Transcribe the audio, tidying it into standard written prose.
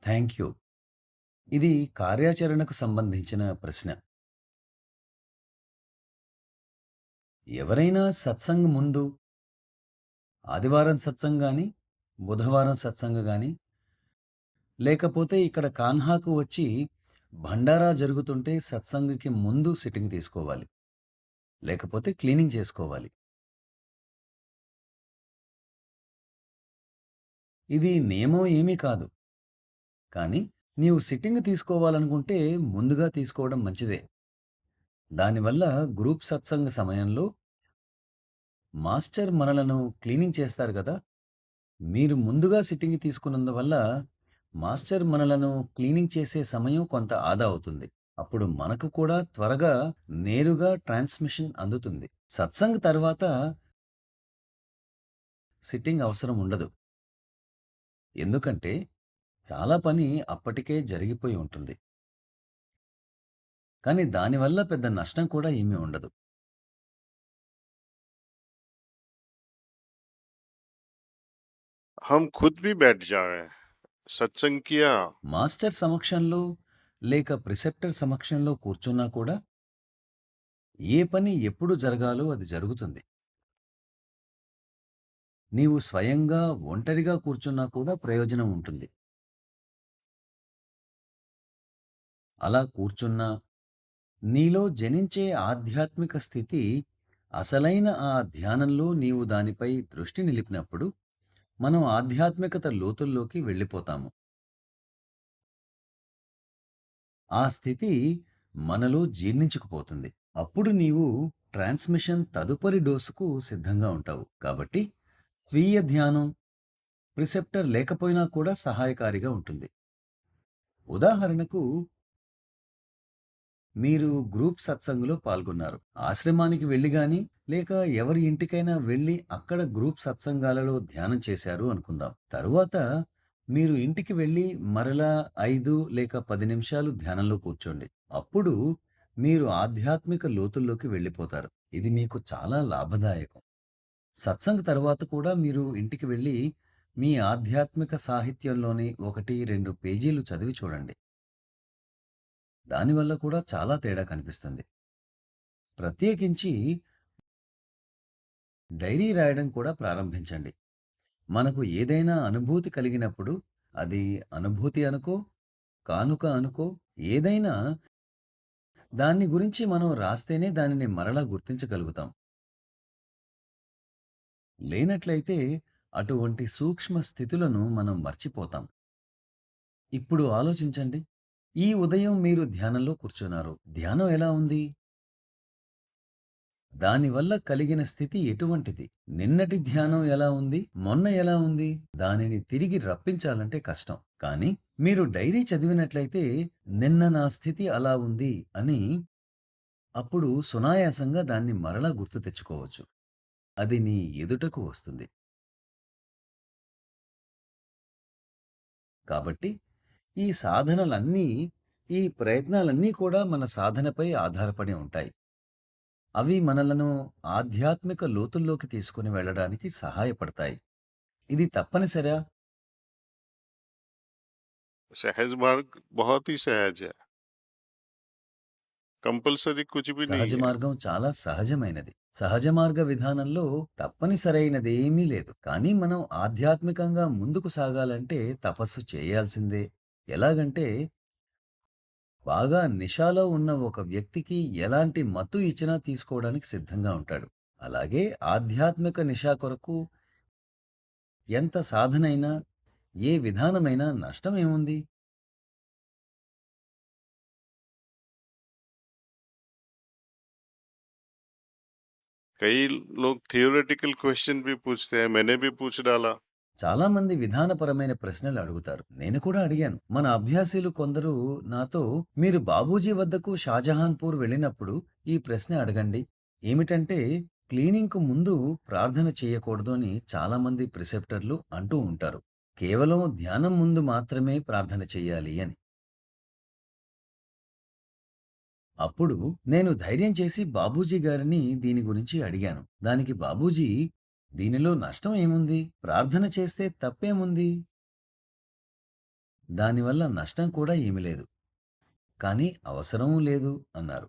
Thank you. ఇది కార్యాచరణకు సంబంధించిన ప్రశ్న. ఎవరైనా సత్సంగ్ ముందు ఆదివారం సత్సంగ్ గాని, బుధవారం సత్సంగ్ గాని, లేకపోతే ఇక్కడ కాన్హాకు వచ్చి భండారా జరుగుతుంటే సత్సంగ్‌కి ముందు సిట్టింగ్ తీసుకోవాలి. లేకపోతే క్లీనింగ్ చేసుకోవాలి. ఇది నియమం ఏమీ కాదు. కానీ నీవు సిట్టింగ్ తీసుకోవాలనుకుంటే ముందుగా తీసుకోవడం మంచిదే. దానివల్ల గ్రూప్ సత్సంగ్ సమయంలో మాస్టర్ మనలను క్లీనింగ్ చేస్తారు గదా! మీరు ముందుగా సిట్టింగ్ తీసుకున్నందువల్ల మాస్టర్ మనలను క్లీనింగ్ చేసే సమయం కొంత ఆదా అవుతుంది. అప్పుడు మనకు కూడా త్వరగా నేరుగా ట్రాన్స్మిషన్ అందుతుంది. సత్సంగ్ తర్వాత సిట్టింగ్ అవసరం ఉండదు. ఎందుకంటే చాలా పని అప్పటికే జరిగిపోయి ఉంటుంది. కానీ దానివల్ల పెద్ద నష్టం కూడా ఏమీ ఉండదు. हम खुद भी बैठ जाएं, सत्संग किया। మాస్టర్ సమక్షంలో లేక ప్రిసెప్టర్ సమక్షంలో కూర్చున్నా కూడా ఏ పని ఎప్పుడు జరగాలో అది జరుగుతుంది. నీవు స్వయంగా ఒంటరిగా కూర్చున్నా కూడా ప్రయోజనం ఉంటుంది. అలా కూర్చున్నా నీలో జనించే ఆధ్యాత్మిక స్థితి అసలైన ఆ ధ్యానంలో నీవు దానిపై దృష్టి నిలిపినప్పుడు మనం ఆధ్యాత్మికత లోతుల్లోకి వెళ్ళిపోతాము. ఆ స్థితి మనలో జీర్ణించుకుపోతుంది. అప్పుడు నీవు ట్రాన్స్మిషన్ తదుపరి డోసుకు సిద్ధంగా ఉంటావు. కాబట్టి స్వీయ ధ్యానం ప్రిసెప్టర్ లేకపోయినా కూడా సహాయకారిగా ఉంటుంది. ఉదాహరణకు మీరు గ్రూప్ సత్సంగులో పాల్గొన్నారు. ఆశ్రమానికి వెళ్లి గాని లేక ఎవరి ఇంటికైనా వెళ్లి అక్కడ గ్రూప్ సత్సంగాలలో ధ్యానం చేశారు అనుకుందాం. తరువాత మీరు ఇంటికి వెళ్లి మరలా 5 లేక 10 నిమిషాలు ధ్యానంలో కూర్చోండి. అప్పుడు మీరు ఆధ్యాత్మిక లోతుల్లోకి వెళ్ళిపోతారు. ఇది మీకు చాలా లాభదాయకం. సత్సంగ్ తర్వాత కూడా మీరు ఇంటికి వెళ్లి మీ ఆధ్యాత్మిక సాహిత్యంలోని 1, 2 పేజీలు చదివి చూడండి. దానివల్ల కూడా చాలా తేడా కనిపిస్తుంది. ప్రత్యేకించి డైరీ రాయడం కూడా ప్రారంభించండి. మనకు ఏదైనా అనుభూతి కలిగినప్పుడు అది అనుభూతి అనుకో, కానుక అనుకో, ఏదైనా దాన్ని గురించి మనం రాస్తేనే దానిని మరలా గుర్తించగలుగుతాం. లేనట్లయితే అటువంటి సూక్ష్మ స్థితులను మనం మర్చిపోతాం. ఇప్పుడు ఆలోచించండి. ఈ ఉదయం మీరు ధ్యానంలో కూర్చున్నారు. ధ్యానం ఎలా ఉంది? దానివల్ల కలిగిన స్థితి ఎటువంటిది? నిన్నటి ధ్యానం ఎలా ఉంది? మొన్న ఎలా ఉంది? దానిని తిరిగి రప్పించాలంటే కష్టం. కానీ మీరు డైరీ చదివినట్లయితే నిన్న నా స్థితి అలా ఉంది అని అప్పుడు సునాయాసంగా దాన్ని మరలా గుర్తు తెచ్చుకోవచ్చు. అది నీ ఎదుటకు వస్తుంది. కాబట్టి ఈ సాధనలన్నీ, ఈ ప్రయత్నాలన్నీ కూడా మన సాధనపై ఆధారపడి ఉంటాయి. అవి మనలను ఆధ్యాత్మిక లోతుల్లోకి తీసుకుని వెళ్ళడానికి సహాయపడతాయి. ఇది తప్పనిసరా? सहज मार्ग बहुत ही सहज है, कंपल्सरी कुछ भी సహజ नहीं है। మార్గం చాలా సహజమైనది. సహజ మార్గ విధానంలో తప్పనిసరైనదేమీ లేదు. కానీ మనం ఆధ్యాత్మికంగా ముందుకు సాగాలంటే తపస్సు చేయాల్సిందే. ఎలాగంటే బాగా నిషాలో ఉన్న ఒక వ్యక్తికి ఎలాంటి మత్తు ఇచ్చినా తీసుకోవడానికి సిద్ధంగా ఉంటాడు. అలాగే ఆధ్యాత్మిక నిషా కొరకు ఎంత సాధనైనా, ఏ విధానమైనా నష్టమేముంది? कई लोग थियोरेटिकल क्वेश्चन भी पूछते हैं, मैंने भी पूछ डाला। చాలామంది విధానపరమైన ప్రశ్నలు అడుగుతారు. నేను కూడా అడిగాను. మన అభ్యాసీలు కొందరు నాతో మీరు బాబూజీ వద్దకు షాజహాన్‌పూర్ వెళ్ళినప్పుడు ఈ ప్రశ్న అడగండి. ఏమిటంటే క్లీనింగ్‌కు ముందు ప్రార్థన చేయకూడదు అని చాలామంది ప్రిసెప్టర్లు అంటూ ఉంటారు. కేవలం ధ్యానం ముందు మాత్రమే ప్రార్థన చెయ్యాలి అని. అప్పుడు నేను ధైర్యం చేసి బాబూజీ గారిని దీని గురించి అడిగాను. దానికి బాబూజీ దీనిలో నష్టం ఏముంది? ప్రార్థన చేస్తే తప్పేముంది? దానివల్ల నష్టం కూడా ఏమీ లేదు. కానీ అవసరమూ లేదు అన్నారు.